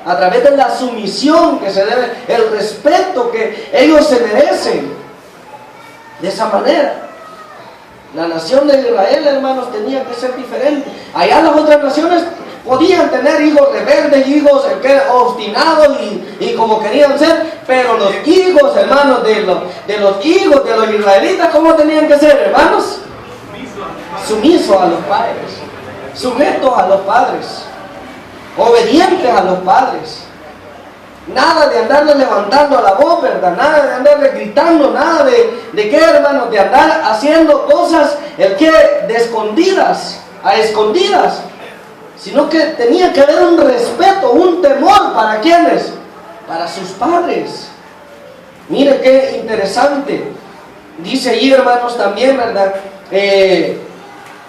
a través de la sumisión que se debe, el respeto que ellos se merecen. De esa manera, la nación de Israel, hermanos, tenía que ser diferente. Allá las otras naciones podían tener hijos rebeldes, hijos obstinados y como querían ser, pero los hijos, hermanos, de los hijos de los israelitas, ¿cómo tenían que ser, hermanos? Sumisos a los padres, sujetos a los padres, obedientes a los padres. Nada de andarle levantando la voz, ¿verdad? Nada de andarle gritando, nada de qué, hermanos, de andar haciendo cosas, de escondidas, a escondidas. Sino que tenía que haber un respeto, un temor, ¿para quiénes? Para sus padres. Mire qué interesante. Dice allí, hermanos, también, ¿verdad?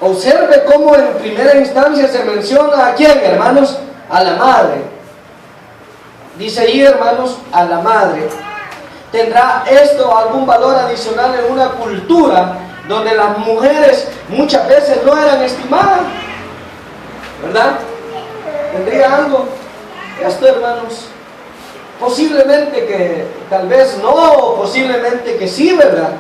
Observe cómo en primera instancia se menciona a quién, hermanos, a la madre. Dice ahí, hermanos, a la madre. ¿Tendrá esto algún valor adicional en una cultura donde las mujeres muchas veces no eran estimadas? ¿Verdad? ¿Tendría algo? Esto, hermanos, posiblemente que, tal vez no, posiblemente que sí, ¿verdad?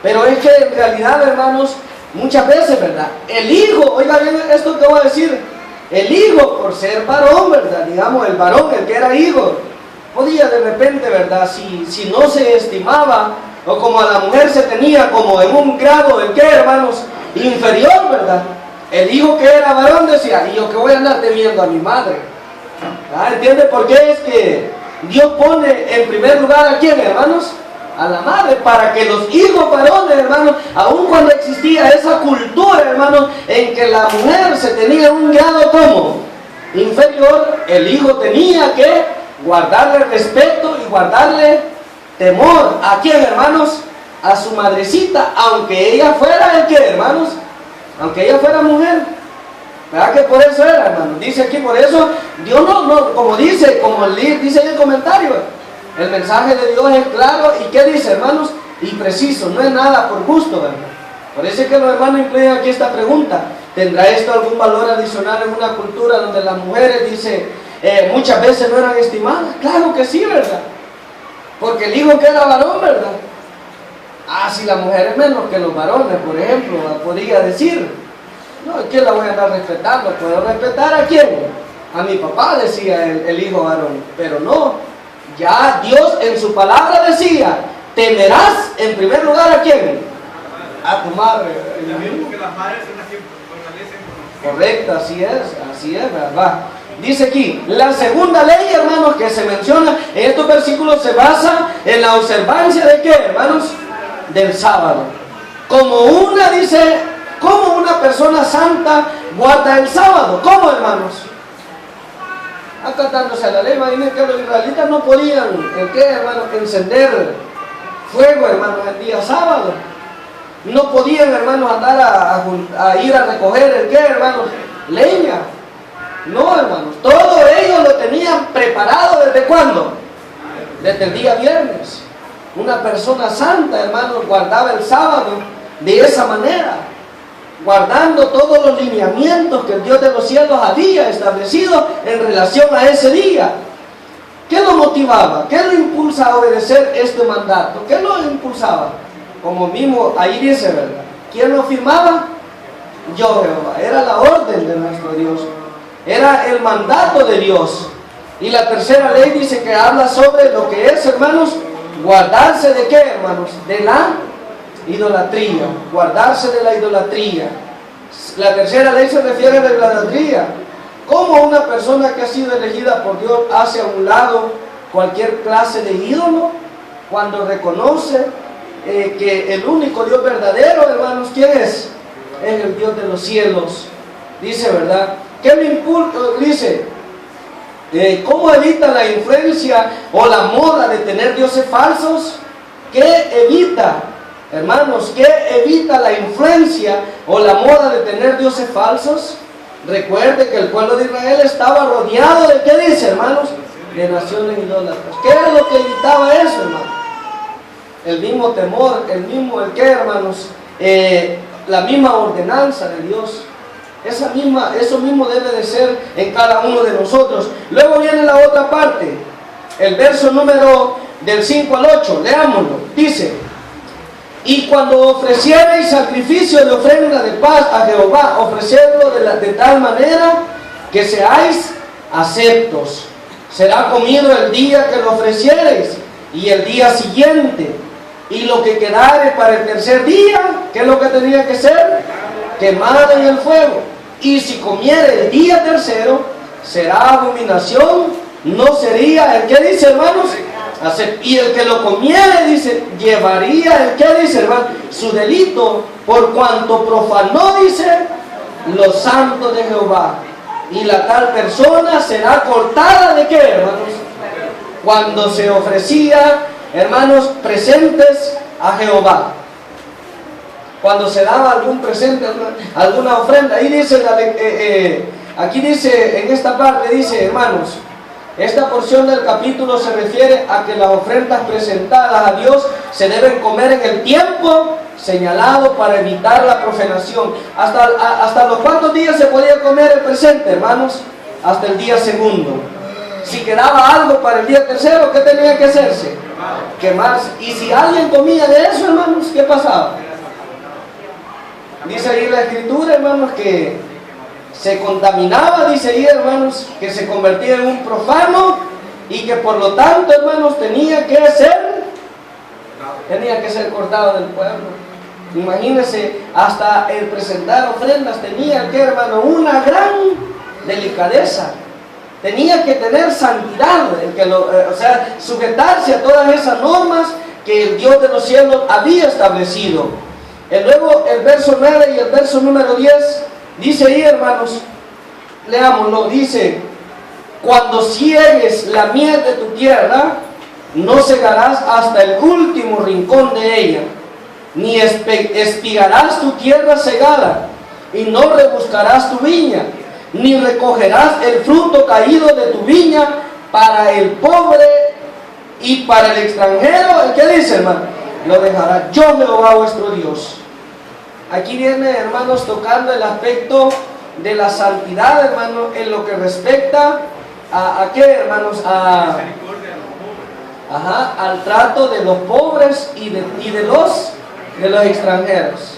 Pero es que en realidad, hermanos, muchas veces, ¿verdad? El hijo, oiga bien esto que voy a decir, el hijo, por ser varón, ¿verdad? Digamos, el varón, el que era hijo, podía de repente, ¿verdad? Si no se estimaba, o como a la mujer se tenía como en un grado, ¿de qué, hermanos? Inferior, ¿verdad? El hijo que era varón decía, ¿y yo qué voy a andar temiendo a mi madre? ¿Ah? ¿Entiende por qué es que Dios pone en primer lugar a quién, hermanos? A la madre, para que los hijos varones, hermanos, aun cuando existía esa cultura, hermanos, en que la mujer se tenía un grado como inferior, el hijo tenía que guardarle respeto y guardarle temor. ¿A quién, hermanos? A su madrecita, aunque ella fuera el que, hermanos, aunque ella fuera mujer. ¿Verdad que por eso era, hermanos? Dice aquí, por eso Dios no, como dice en el comentario, el mensaje de Dios es claro y ¿qué dice, hermanos? Y preciso, no es nada por gusto, ¿verdad? Por eso es que los hermanos incluyen aquí esta pregunta: ¿tendrá esto algún valor adicional en una cultura donde las mujeres, dice, muchas veces no eran estimadas? Claro que sí, ¿verdad? Porque el hijo que era varón, ¿verdad? Si la mujer es menos que los varones, por ejemplo, podría decir, no, ¿quién la voy a andar respetando? ¿Puedo respetar a quién? A mi papá, decía el hijo varón, pero no. Ya Dios en su palabra decía, temerás en primer lugar ¿a quién? A tu madre. Que las madres son las que fortalecen. Correcto, así es, ¿verdad? Dice aquí, la segunda ley, hermanos, que se menciona en estos versículos se basa en la observancia de ¿qué, hermanos? Del sábado. Como una persona santa guarda el sábado. ¿Cómo, hermanos? Acatándose a la ley. Imaginen que los israelitas no podían, hermanos, encender fuego, hermanos, el día sábado. No podían, hermanos, andar a ir a recoger hermanos, leña. No, hermanos, todo ellos lo tenían preparado. ¿Desde cuándo? Desde el día viernes. Una persona santa, hermanos, guardaba el sábado de esa manera, guardando todos los lineamientos que el Dios de los cielos había establecido en relación a ese día. ¿Qué lo motivaba? ¿Qué lo impulsa a obedecer este mandato? ¿Qué lo impulsaba? Como mismo ahí dice, ¿verdad? ¿Quién lo firmaba? Yo, Jehová. Era la orden de nuestro Dios. Era el mandato de Dios. Y la tercera ley dice que habla sobre lo que es, hermanos, guardarse de qué, hermanos, de la idolatría, guardarse de la idolatría. La tercera ley se refiere a la idolatría. ¿Cómo una persona que ha sido elegida por Dios hace a un lado cualquier clase de ídolo cuando reconoce que el único Dios verdadero, hermanos, ¿quién es? Es el Dios de los cielos. Dice, ¿verdad? ¿Qué me impulsa? Dice, ¿cómo evita la influencia o la moda de tener dioses falsos? ¿Qué evita? Hermanos, ¿qué evita la influencia o la moda de tener dioses falsos? Recuerde que el pueblo de Israel estaba rodeado de, ¿qué dice, hermanos? De naciones idólatras. ¿Qué era lo que evitaba eso, hermanos? El mismo temor, ¿qué, hermanos? La misma ordenanza de Dios. Eso mismo debe de ser en cada uno de nosotros. Luego viene la otra parte, el verso número del 5 al 8, leámoslo. Dice: y cuando ofreciereis sacrificio de ofrenda de paz a Jehová, ofrecedlo de tal manera que seáis aceptos. Será comido el día que lo ofreciereis y el día siguiente, y lo que quedare para el tercer día, ¿qué es lo que tenía que ser? Quemado en el fuego. Y si comiere el día tercero, será abominación, no sería, ¿el qué dice, hermanos? Y el que lo comiere, dice, llevaría, ¿el qué dice, hermano? Su delito, por cuanto profanó, dice, los santos de Jehová. Y la tal persona será cortada ¿de qué, hermanos? Cuando se ofrecía, hermanos, presentes a Jehová. Cuando se daba algún presente, alguna ofrenda. Ahí dice, aquí dice, en esta parte dice, hermanos, esta porción del capítulo se refiere a que las ofrendas presentadas a Dios se deben comer en el tiempo señalado para evitar la profanación. ¿Hasta los cuántos días se podía comer el presente, hermanos? Hasta el día segundo. Si quedaba algo para el día tercero, ¿qué tenía que hacerse? Quemarse. Y si alguien comía de eso, hermanos, ¿qué pasaba? Dice ahí la escritura, hermanos, que se contaminaba, dice ahí, hermanos, que se convertía en un profano y que por lo tanto, hermanos, tenía que ser cortado del pueblo. Imagínense, hasta el presentar ofrendas tenía que, hermano, una gran delicadeza. Tenía que tener santidad, o sea, sujetarse a todas esas normas que el Dios de los cielos había establecido. Y luego el verso 9 y el verso número 10 dice ahí, hermanos, leámoslo, dice: cuando ciegues la miel de tu tierra, no cegarás hasta el último rincón de ella, ni espigarás tu tierra cegada, y no rebuscarás tu viña, ni recogerás el fruto caído de tu viña para el pobre y para el extranjero. ¿Qué dice, hermano? Lo dejará yo, Jehová vuestro Dios. Aquí viene, hermanos, tocando el aspecto de la santidad, hermano, en lo que respecta a qué, hermanos, al trato de los pobres y de los extranjeros.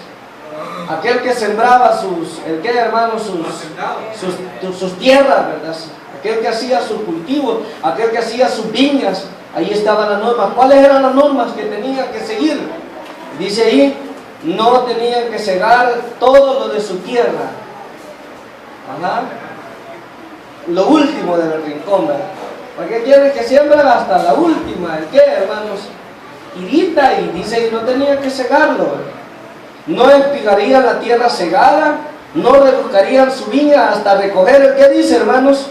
Aquel que sembraba sus tierras, ¿verdad? Aquel que hacía sus cultivos, aquel que hacía sus viñas, ahí estaban las normas. ¿Cuáles eran las normas que tenían que seguir? Dice ahí, no tenían que cegar todo lo de su tierra. Lo último del rincón, ¿verdad? Porque quiere que siembran hasta la última. ¿El qué, hermanos? Irita, y dice, y no tenían que cegarlo, ¿verdad? No espigarían la tierra cegada, no rebuscarían su viña hasta recoger el que dice, hermanos,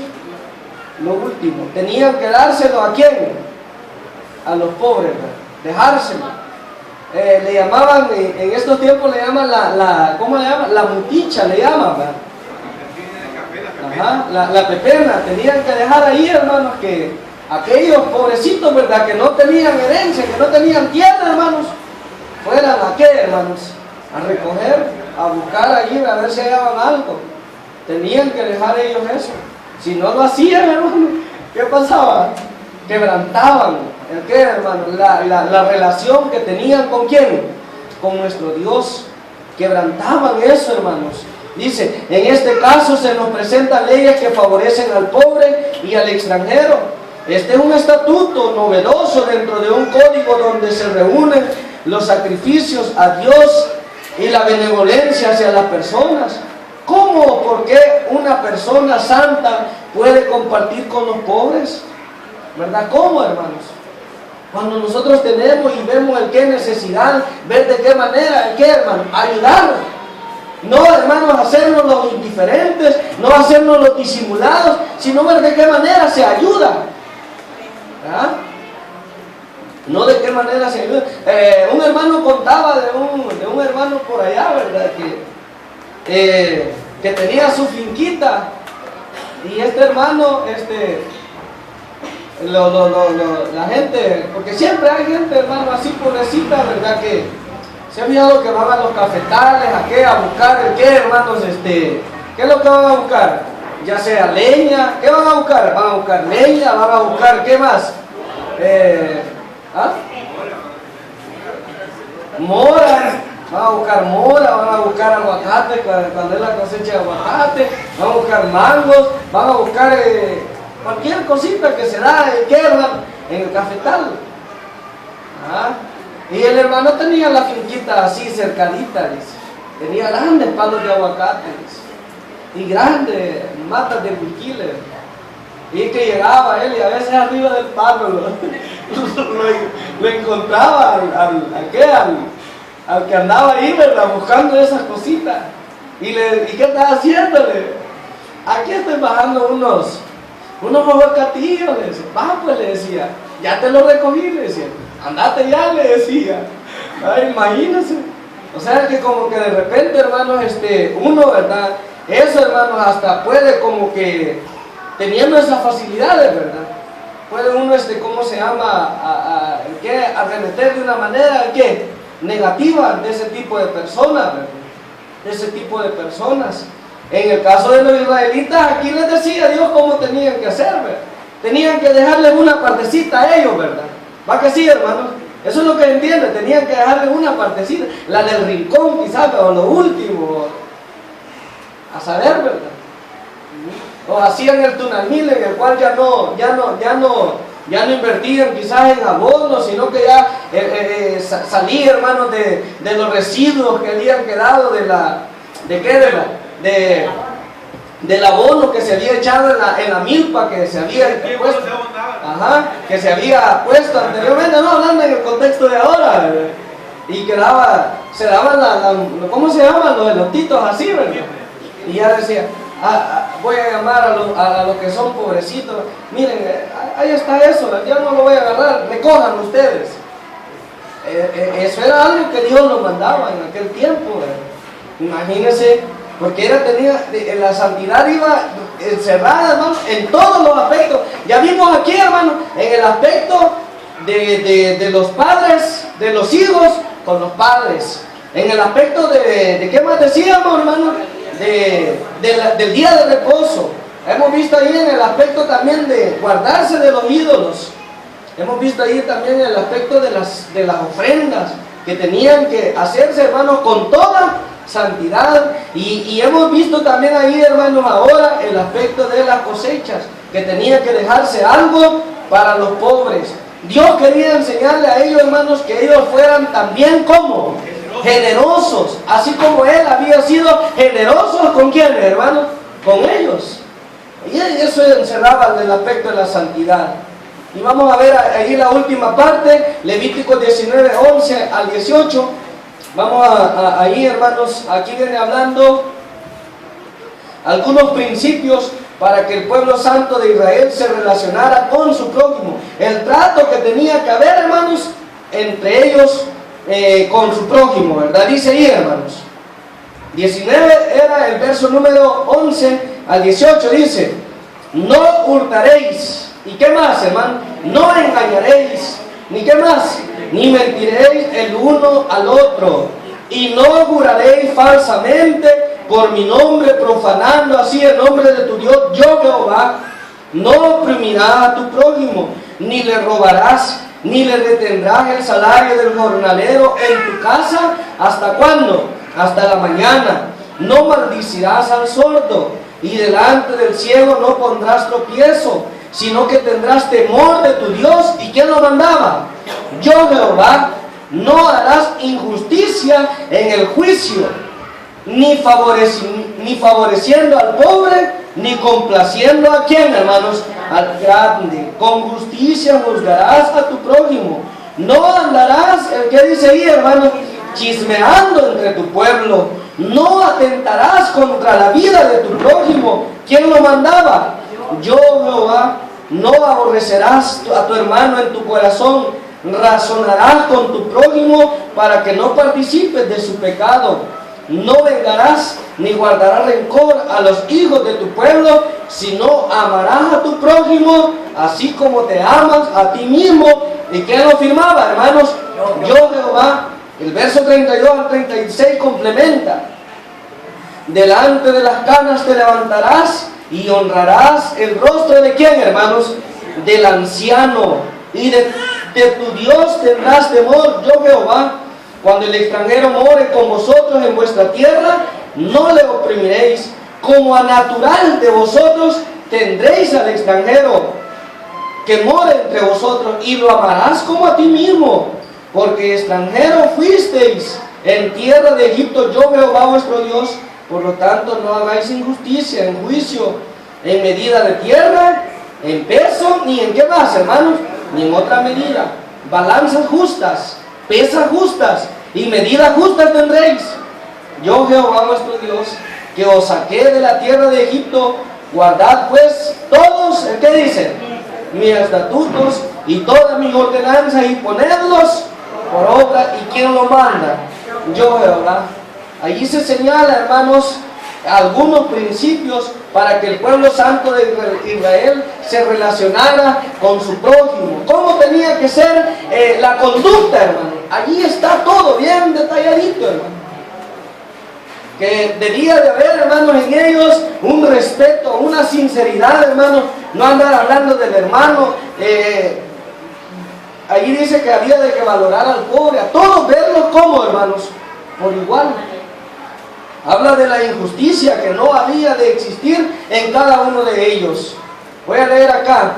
lo último. Tenían que dárselo ¿a quién? A los pobres, ¿verdad? Dejárselo. Le llamaban, en estos tiempos le llaman ¿cómo le llaman? La muticha le llaman, ¿verdad? La pepena. Tenían que dejar ahí, hermanos, que aquellos pobrecitos, ¿verdad?, que no tenían herencia, que no tenían tierra, hermanos, fueran ¿a qué, hermanos? A recoger, a buscar allí, a ver si hallaban algo. Tenían que dejar ellos eso. Si no lo hacían, hermano, ¿qué pasaba? Quebrantaban, ¿el qué, hermano? La relación que tenían ¿con quién? Con nuestro Dios. Quebrantaban eso, hermanos. Dice, en este caso se nos presentan leyes que favorecen al pobre y al extranjero. Este es un estatuto novedoso dentro de un código donde se reúnen los sacrificios a Dios y la benevolencia hacia las personas. ¿Cómo o por qué una persona santa puede compartir con los pobres? ¿Verdad? ¿Cómo, hermanos? Cuando nosotros tenemos y vemos el qué necesidad, ver de qué manera, el qué, hermano, ayudar. No, hermanos, hacernos los indiferentes, no hacernos los disimulados, sino ver de qué manera se ayuda. ¿Verdad? No de qué manera se ayuda. Un hermano contaba de un hermano por allá, ¿verdad? Que tenía su finquita, y este hermano, la gente, porque siempre hay gente, hermano, así pobrecita, ¿verdad? Que se ha fijado que van a los cafetales, a buscar el qué, hermanos, ¿Qué es lo que van a buscar? Ya sea leña, ¿qué van a buscar? Van a buscar leña, van a buscar, ¿qué más? Mora, van a buscar mora, van a buscar aguacate cuando es la cosecha de aguacate, van a buscar mangos, van a buscar cualquier cosita que se da en el cafetal. Y el hermano tenía la finquita así cercadita, dice. Tenía grandes palos de aguacate, dice, y grandes matas de piquile. Y que llegaba él y a veces arriba del palo lo encontraba al que andaba ahí, ¿verdad? Buscando esas cositas. ¿Y qué estás haciéndole? Aquí estoy bajando unos aguacatillos, le decía. Va, pues, le decía, ya te lo recogí, le decía. Andate ya, le decía. Ay, imagínense. O sea que como que de repente, hermanos, uno, ¿verdad? Eso, hermanos, hasta puede como que, teniendo esas facilidades, ¿verdad? Puede uno, ¿cómo se llama? Arremeter de una manera, negativa de ese tipo de personas, ¿verdad? De ese tipo de personas. En el caso de los israelitas, aquí les decía Dios cómo tenían que hacer, ¿verdad? Tenían que dejarles una partecita a ellos, ¿verdad? ¿Va que sí, hermanos? Eso es lo que entiende, tenían que dejarles una partecita, la del rincón quizás, o lo último, a saber, ¿verdad? O hacían el tunamil, en el cual ya no invertían quizás en abono, sino que ya salía, hermanos, de los residuos que habían quedado del abono que se había echado en la milpa que se había puesto, que se había puesto anteriormente, no hablando en el contexto de ahora, y se daban ¿cómo se llaman? Los elotitos así, ¿verdad? Y ya decía, voy a llamar a los que son pobrecitos, miren, ahí está eso, yo no lo voy a agarrar, recojan ustedes. Eso era algo que Dios nos mandaba en aquel tiempo, ¿verdad? Imagínense, porque la santidad iba encerrada, hermano, en todos los aspectos. Ya vimos aquí, hermano, en el aspecto de los padres, de los hijos con los padres. En el aspecto de ¿qué más decíamos, hermano? Del día de reposo. Hemos visto ahí en el aspecto también de guardarse de los ídolos. Hemos visto ahí también el aspecto de las ofrendas que tenían que hacerse, hermanos, con toda santidad. Y hemos visto también ahí, hermanos, ahora el aspecto de las cosechas, que tenía que dejarse algo para los pobres. Dios quería enseñarle a ellos, hermanos, que ellos fueran también como generosos, así como Él había sido generoso. ¿Con quiénes, hermanos? Con ellos. Y eso encerraba el aspecto de la santidad. Y vamos a ver ahí la última parte, Levítico 19, 11 al 18. Vamos ahí, hermanos, aquí viene hablando algunos principios para que el pueblo santo de Israel se relacionara con su prójimo. El trato que tenía que haber, hermanos, entre ellos con su prójimo, ¿verdad? Dice ahí, hermanos, 19 era el verso número 11 al 18, dice: no hurtaréis. ¿Y qué más, hermano? No engañaréis. ¿Ni qué más? Ni mentiréis el uno al otro. Y no juraréis falsamente por mi nombre, profanando así el nombre de tu Dios, yo Jehová. No oprimirás a tu prójimo, ni le robarás, ni le retendrás el salario del jornalero en tu casa. ¿Hasta cuándo? Hasta la mañana. No maldicirás al sordo, y delante del ciego no pondrás tropiezo, sino que tendrás temor de tu Dios. ¿Y quién lo mandaba? Yo Jehová. No harás injusticia en el juicio, ni favoreciendo al pobre, ni complaciendo a quién, hermanos, al grande. Con justicia juzgarás a tu prójimo. No andarás, el que dice ahí, hermanos, chismeando entre tu pueblo. No atentarás contra la vida de tu prójimo. ¿Quién lo mandaba? Yo Jehová. No aborrecerás a tu hermano en tu corazón. Razonarás con tu prójimo para que no participes de su pecado. No vengarás ni guardarás rencor a los hijos de tu pueblo, sino amarás a tu prójimo así como te amas a ti mismo. ¿Y quién lo firmaba, hermanos? Yo Jehová. El verso 32 al 36 complementa. delante de las canas te levantarás y honrarás el rostro de ¿quién, hermanos? Del anciano, y de tu Dios tendrás temor, yo Jehová. Cuando el extranjero more con vosotros en vuestra tierra, no le oprimiréis, como a natural de vosotros tendréis al extranjero que mora entre vosotros, y lo amarás como a ti mismo, porque extranjero fuisteis en tierra de Egipto, yo Jehová vuestro Dios. Por lo tanto, no hagáis injusticia en juicio, en medida de tierra, en peso, ni en qué más, hermanos, ni en otra medida. Balanzas justas, pesas justas y medidas justas tendréis. Yo Jehová vuestro Dios, que os saqué de la tierra de Egipto. Guardad pues todos, ¿qué dice? Mis estatutos y todas mis ordenanzas, y ponedlos por obra. ¿Y quién lo manda? Yo Jehová. Allí se señala, hermanos, algunos principios para que el pueblo santo de Israel se relacionara con su prójimo. ¿Cómo tenía que ser la conducta, hermano? Allí está todo bien detalladito, hermano. Que debía de haber, hermanos, en ellos un respeto, una sinceridad, hermanos. No andar hablando del hermano. Allí dice que había de que valorar al pobre, a todos verlos como, hermanos, por igual. Habla de la injusticia que no había de existir en cada uno de ellos. Voy a leer acá.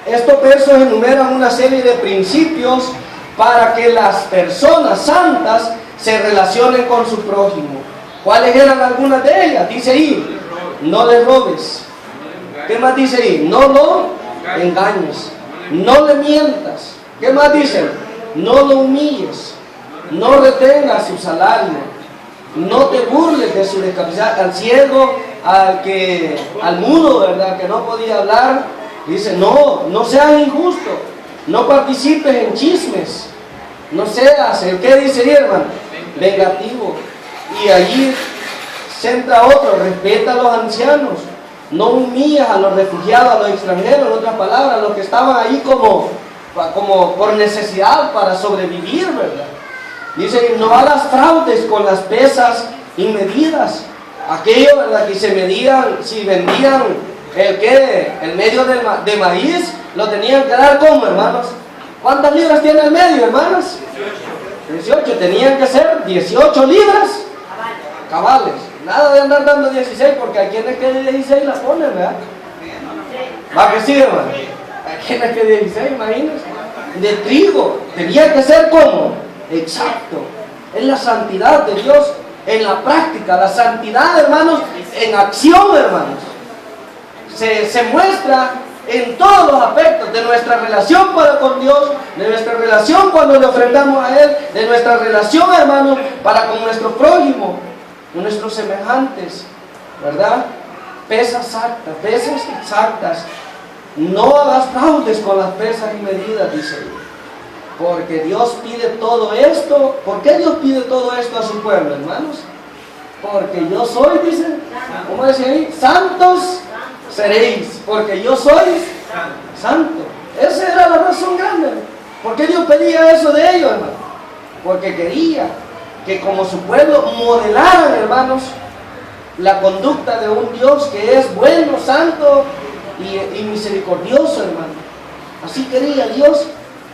Estos versos enumeran una serie de principios para que las personas santas se relacionen con su prójimo. ¿Cuáles eran algunas de ellas? Dice ahí, no le robes. ¿Qué más dice ahí? No lo engañes. No le mientas. ¿Qué más dice? No lo humilles. No retengas su salario. No te burles de su discapacidad. Al ciego, al mudo, ¿verdad?, que no podía hablar, dice, no seas injusto. No participes en chismes. No seas, ¿qué dice ahí, hermano? Vengativo. Y allí se entra otro, respeta a los ancianos. No humillas a los refugiados, a los extranjeros, en otras palabras, a los que estaban ahí como por necesidad para sobrevivir, ¿verdad? Dice, no hagas fraudes con las pesas y medidas. Aquello, ¿verdad?, que se medían, si vendían el medio de maíz, lo tenían que dar como, hermanos. ¿Cuántas libras tiene el medio, hermanas? 18. Tenían que ser 18 libras cabales. Nada de andar dando 16, porque a quienes que 16 la ponen, ¿verdad? Va que sí, hermano. A quienes que 16, imagínense. De trigo, tenía que ser como exacto. Es la santidad de Dios en la práctica. La santidad, hermanos, en acción, hermanos. Se muestra en todos los aspectos de nuestra relación para con Dios, de nuestra relación cuando le ofrendamos a Él, de nuestra relación, hermanos, para con nuestro prójimo, con nuestros semejantes, ¿verdad? Pesas exactas. No hagas fraudes con las pesas y medidas, dice Dios. Porque Dios pide todo esto. ¿Por qué Dios pide todo esto a su pueblo, hermanos? Porque yo soy, dice, ¿cómo dice ahí? Santos seréis, porque yo soy santo. Esa era la razón grande. ¿Por qué Dios pedía eso de ellos, hermano? Porque quería que como su pueblo modelaran, hermanos, la conducta de un Dios que es bueno, santo y misericordioso, hermano. Así quería Dios.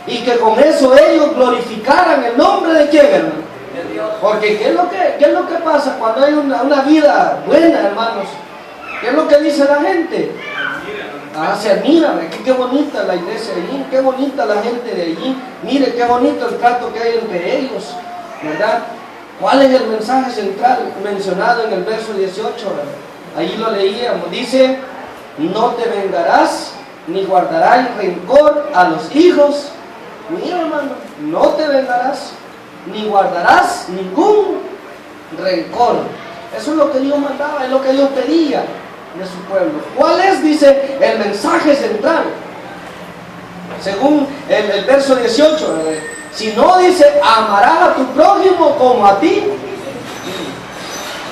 Y que con eso ellos glorificaran el nombre de quién, hermano. Porque ¿qué es lo que pasa cuando hay una vida buena, hermanos? ¿Qué es lo que dice la gente? Se admira, qué bonita la iglesia de allí, qué bonita la gente de allí, mire qué bonito el trato que hay entre ellos, ¿verdad? ¿Cuál es el mensaje central mencionado en el verso 18? ¿verdad? Allí lo leíamos, dice, no te vengarás ni guardarás rencor a los hijos. Mira, hermano, no te vengarás ni guardarás ningún rencor. Eso es lo que Dios mandaba, es lo que Dios pedía de su pueblo. ¿Cuál es, dice, el mensaje central? Según el verso 18, ¿verdad? Si no, dice, amarás a tu prójimo como a ti.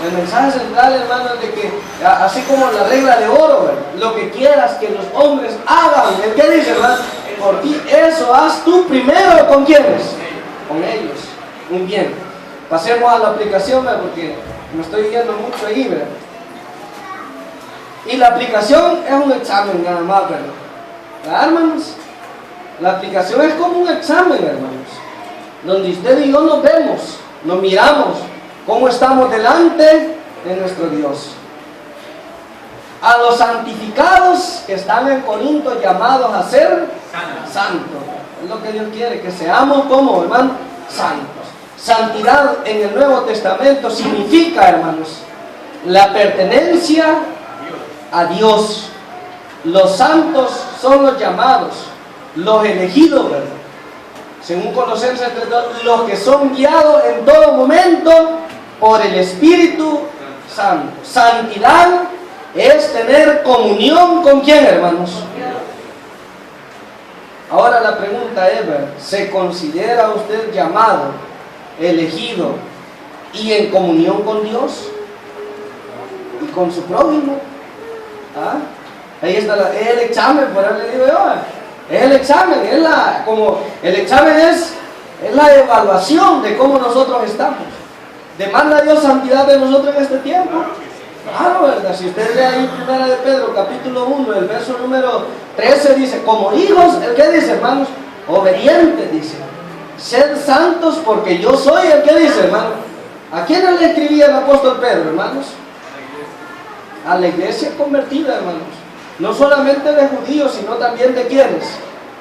El mensaje central, hermano, es de que, así como la regla de oro, ¿verdad? Lo que quieras que los hombres hagan, ¿qué dice, verdad? Por ti, eso haz tú primero. ¿Con quiénes? Con ellos. Muy bien. Pasemos a la aplicación, ¿verdad? Porque me estoy yendo mucho ahí, ¿verdad? Y la aplicación es un examen nada más, ¿verdad, hermanos? La aplicación es como un examen, hermanos, donde usted y yo nos vemos, nos miramos, cómo estamos delante de nuestro Dios. A los santificados que están en Corinto llamados a ser santos. Es lo que Dios quiere, que seamos como, hermanos, santos. Santidad en el Nuevo Testamento significa, hermanos, la pertenencia a Dios. Los santos son los llamados, los elegidos, ¿verdad? Según Colosenses 3:2, los que son guiados en todo momento por el Espíritu Santo. Santidad es tener comunión con ¿quién, hermanos? Ahora la pregunta es, ¿verdad? ¿Se considera usted llamado, elegido y en comunión con Dios y con su prójimo? ¿Ah? Ahí está es el examen, por eso le digo yo, es el examen, el examen es la evaluación de cómo nosotros estamos. ¿Demanda Dios santidad de nosotros en este tiempo? Claro, ¿verdad? Si usted lee ahí 1 de Pedro, capítulo 1, el verso número 13, dice, como hijos, ¿el qué dice, hermanos? Obedientes, dice. Sed santos porque yo soy, ¿el qué dice, hermano? ¿A quién le escribía el apóstol Pedro, hermanos? A la iglesia convertida, hermanos. No solamente de judíos, sino también de quienes,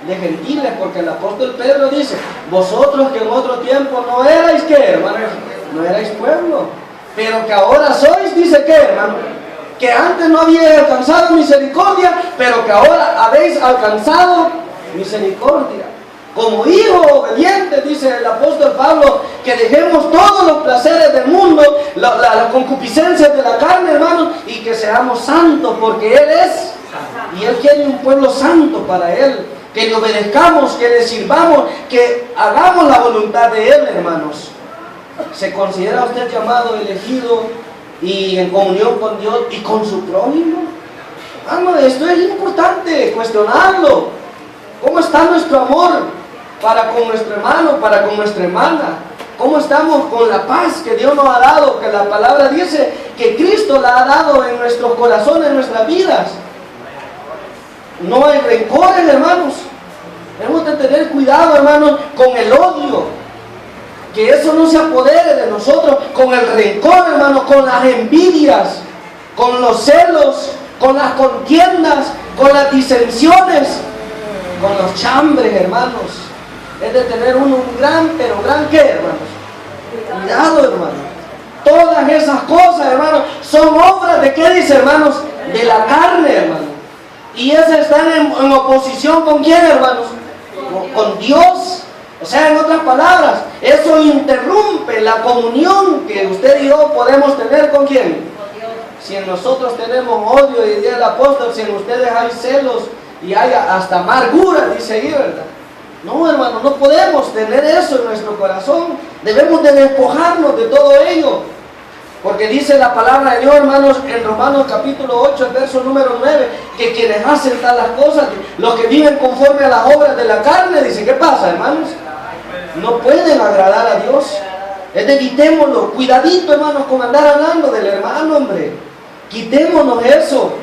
de gentiles, porque el apóstol Pedro dice, vosotros que en otro tiempo no erais, ¿qué, hermanos? No erais pueblo, pero que ahora sois, dice, ¿qué, hermano? Que antes no habíais alcanzado misericordia, pero que ahora habéis alcanzado misericordia. Como hijos obedientes, dice el apóstol Pablo, que dejemos todos los placeres del mundo, las concupiscencias de la carne, hermanos, y que seamos santos, porque Él es, y Él quiere un pueblo santo para Él, que le obedezcamos, que le sirvamos, que hagamos la voluntad de Él, hermanos. ¿Se considera usted llamado, elegido y en comunión con Dios y con su prójimo? Hermano, esto es importante, cuestionarlo. ¿Cómo está nuestro amor para con nuestro hermano, para con nuestra hermana? ¿Cómo estamos con la paz que Dios nos ha dado? Que la palabra dice que Cristo la ha dado en nuestros corazones, en nuestras vidas. No hay rencores, hermanos. Debemos de tener cuidado, hermanos, con el odio. Que eso no se apodere de nosotros, con el rencor, hermanos, con las envidias, con los celos, con las contiendas, con las disensiones, con los chambres, hermanos. Es de tener uno un gran, pero gran ¿qué, hermanos? Cuidado, hermanos. Todas esas cosas, hermanos, son obras de ¿qué dice, hermanos? De la carne, hermanos. Y esas están en oposición ¿con quién, hermanos? Con Dios. O sea, en otras palabras, eso interrumpe la comunión que usted y yo podemos tener ¿con quién? Si en nosotros tenemos odio, y diría el apóstol, si en ustedes hay celos y hay hasta amargura, dice ahí, ¿verdad? No, hermano, no podemos tener eso en nuestro corazón. Debemos de despojarnos de todo ello. Porque dice la palabra de Dios, hermanos, en Romanos capítulo 8, verso número 9, que quienes hacen tal las cosas, los que viven conforme a las obras de la carne, dice, ¿qué pasa, hermanos? No pueden agradar a Dios. Es de quitémoslo. Cuidadito, hermanos, con andar hablando del hermano, hombre. Quitémonos eso.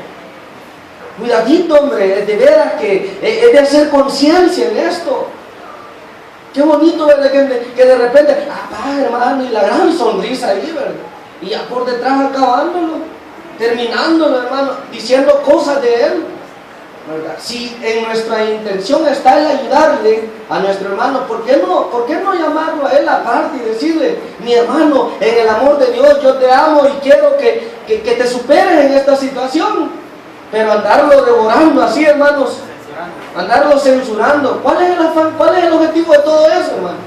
Cuidadito, hombre, de veras que es de hacer conciencia en esto. Qué bonito, ¿verdad? Que de repente, hermano, y la gran sonrisa ahí, ¿verdad? Y ya por detrás acabándolo, terminándolo, hermano, diciendo cosas de él, ¿verdad? Si en nuestra intención está el ayudarle a nuestro hermano, ¿por qué no llamarlo a él aparte y decirle, mi hermano, en el amor de Dios yo te amo y quiero que te superes en esta situación? Pero andarlo devorando así, hermanos, andarlo censurando, ¿cuál es el afán? ¿Cuál es el objetivo de todo eso, hermano?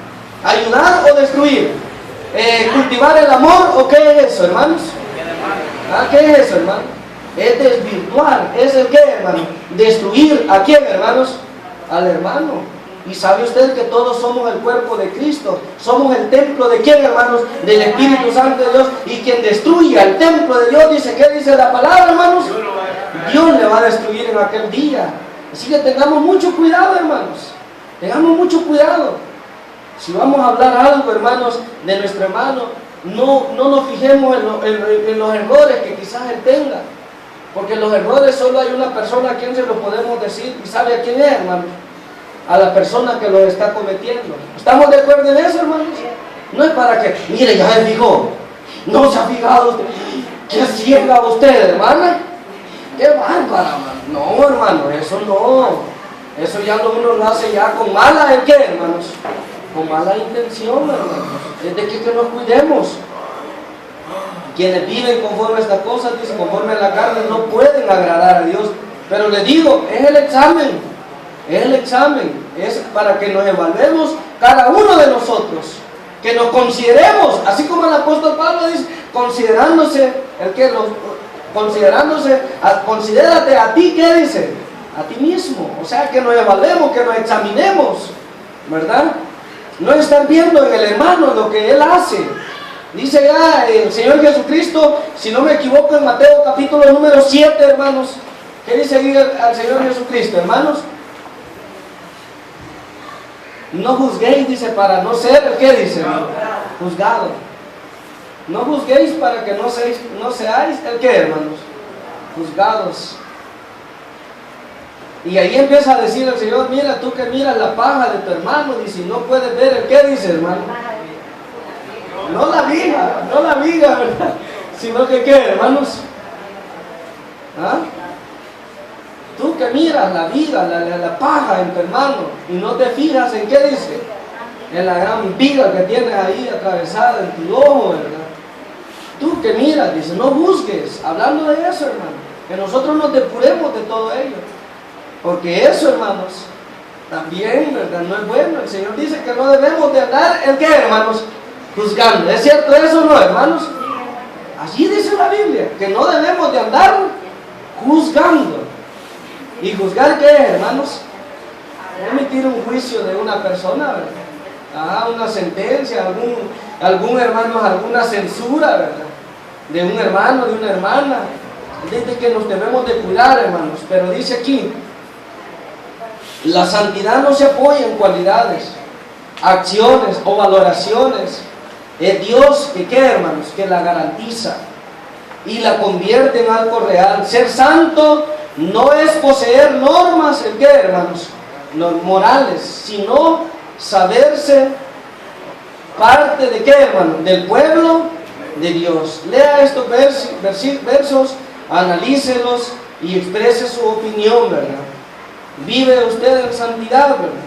¿Ayudar o destruir? ¿Cultivar el amor o qué es eso, hermanos? ¿Qué es eso, hermano? Es desvirtuar, es el qué, hermano, destruir ¿a quién, hermanos? Al hermano. Y sabe usted que todos somos el cuerpo de Cristo, somos el templo de quién, hermanos, del Espíritu Santo de Dios, y quien destruya el templo de Dios, dice, ¿qué dice la palabra, hermanos? Dios le va a destruir en aquel día. Así que tengamos mucho cuidado, hermanos, tengamos mucho cuidado. Si vamos a hablar algo, hermanos, de nuestro hermano, no nos fijemos en los errores que quizás él tenga. Porque los errores solo hay una persona a quien se los podemos decir. ¿Y sabe a quién es, hermanos? A la persona que los está cometiendo. ¿Estamos de acuerdo en eso, hermanos? No es para que, mire, ya se fijó. No se ha fijado usted. ¿Qué ciega usted, hermana? ¡Qué bárbara, hermano! No, hermano, eso no. Eso ya uno lo hace ya con mala, ¿el qué, hermanos? Con mala intención, hermanos. Es de que nos cuidemos. Quienes viven conforme a estas cosas, dice, conforme a la carne, no pueden agradar a Dios. Pero les digo, es el examen. Es el examen. Es para que nos evaluemos cada uno de nosotros. Que nos consideremos, así como el apóstol Pablo dice, considerándose, considérate a ti, ¿qué dice? A ti mismo. O sea, que nos evaluemos, que nos examinemos, ¿verdad? No estar viendo en el hermano lo que él hace. Dice ya el Señor Jesucristo, si no me equivoco, en Mateo capítulo número 7, hermanos. ¿Qué dice ahí al Señor Jesucristo, hermanos? No juzguéis, dice, para no ser, ¿qué dice? Juzgado. No juzguéis para que no seáis, ¿el qué, hermanos? Juzgados. Y ahí empieza a decir el Señor, mira, tú que miras la paja de tu hermano, dice, no puedes ver el qué, dice, hermano. No la viga, ¿verdad? Sino que qué, hermanos. ¿Ah? Tú que miras la viga, la paja en tu hermano y no te fijas en qué dice, en la gran viga que tienes ahí atravesada en tu ojo, ¿verdad? Tú que miras, dice, no juzgues, hablando de eso, hermano, que nosotros nos depuremos de todo ello, porque eso, hermanos, también, ¿verdad? No es bueno. El Señor dice que no debemos de andar, ¿el qué, hermanos? Juzgando. ¿Es cierto eso o no, hermanos? Allí dice la Biblia, que no debemos de andar juzgando. ¿Y juzgar qué es, hermanos? Emitir un juicio de una persona, ¿verdad? Una sentencia, algún hermano, alguna censura, ¿verdad? De un hermano, de una hermana. Dice que nos debemos de cuidar, hermanos. Pero dice aquí, la santidad no se apoya en cualidades, acciones o valoraciones. Es Dios que, ¿qué, hermanos? Que la garantiza y la convierte en algo real. Ser santo no es poseer normas, ¿el qué, hermanos? Morales, sino saberse parte de qué, hermanos? Del pueblo de Dios. Lea estos versos, analícelos y exprese su opinión, ¿verdad? Vive usted en santidad, ¿verdad?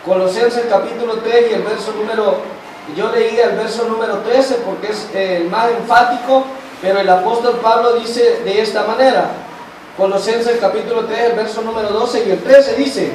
Colosenses capítulo 3 y el verso yo leí el verso número 13 porque es el más enfático, pero el apóstol Pablo dice de esta manera. Colosenses capítulo 3, el verso número 12 y el 13 dice,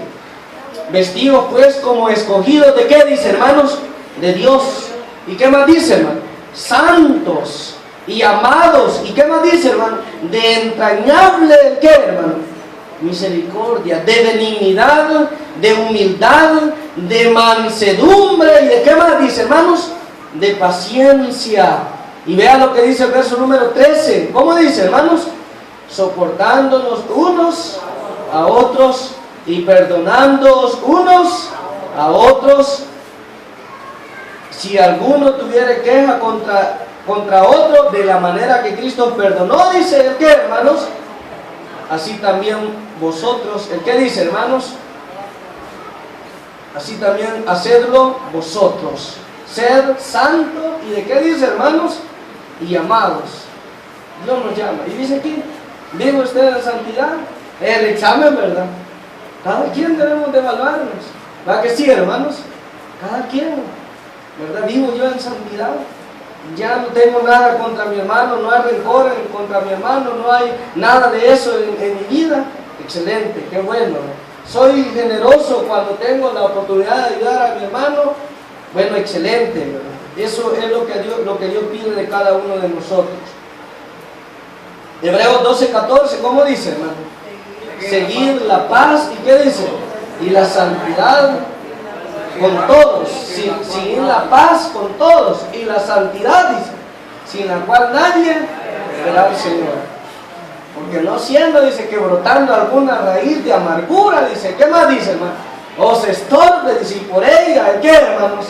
vestidos pues como escogidos, ¿de qué dice, hermanos? De Dios. ¿Y qué más dice, hermano? Santos y amados. ¿Y qué más dice, hermano? De entrañable, ¿qué, hermano? Misericordia, de benignidad, de humildad, de mansedumbre. ¿Y de qué más dice, hermanos? De paciencia. Y vea lo que dice el verso número 13. ¿Cómo dice, hermanos? Soportándonos unos a otros y perdonándoos unos a otros. Si alguno tuviere queja contra otro, de la manera que Cristo perdonó, dice el que, hermanos, así también vosotros, el que dice, hermanos, así también hacedlo vosotros. Sed santo, y de qué dice, hermanos, y amados. Dios nos llama, y dice aquí, ¿vive usted en santidad? El examen, ¿verdad? Cada quien debemos de evaluarnos. ¿Verdad que sí, hermanos? Cada quien, ¿verdad? Vivo yo en santidad. Ya no tengo nada contra mi hermano, no hay rencor contra mi hermano, no hay nada de eso en mi vida. Excelente, qué bueno. Soy generoso cuando tengo la oportunidad de ayudar a mi hermano. Bueno, excelente, ¿verdad? Eso es lo que Dios pide de cada uno de nosotros. Hebreos 12:14, ¿cómo dice, hermano? Seguir la paz, ¿y qué dice? Y la santidad con todos, seguir la paz con todos, y la santidad, dice, sin la cual nadie verá al Señor. Porque no siendo, dice, que brotando alguna raíz de amargura, dice, ¿qué más dice, hermano? Os estorbe, dice, y por ella, ¿qué, hermanos?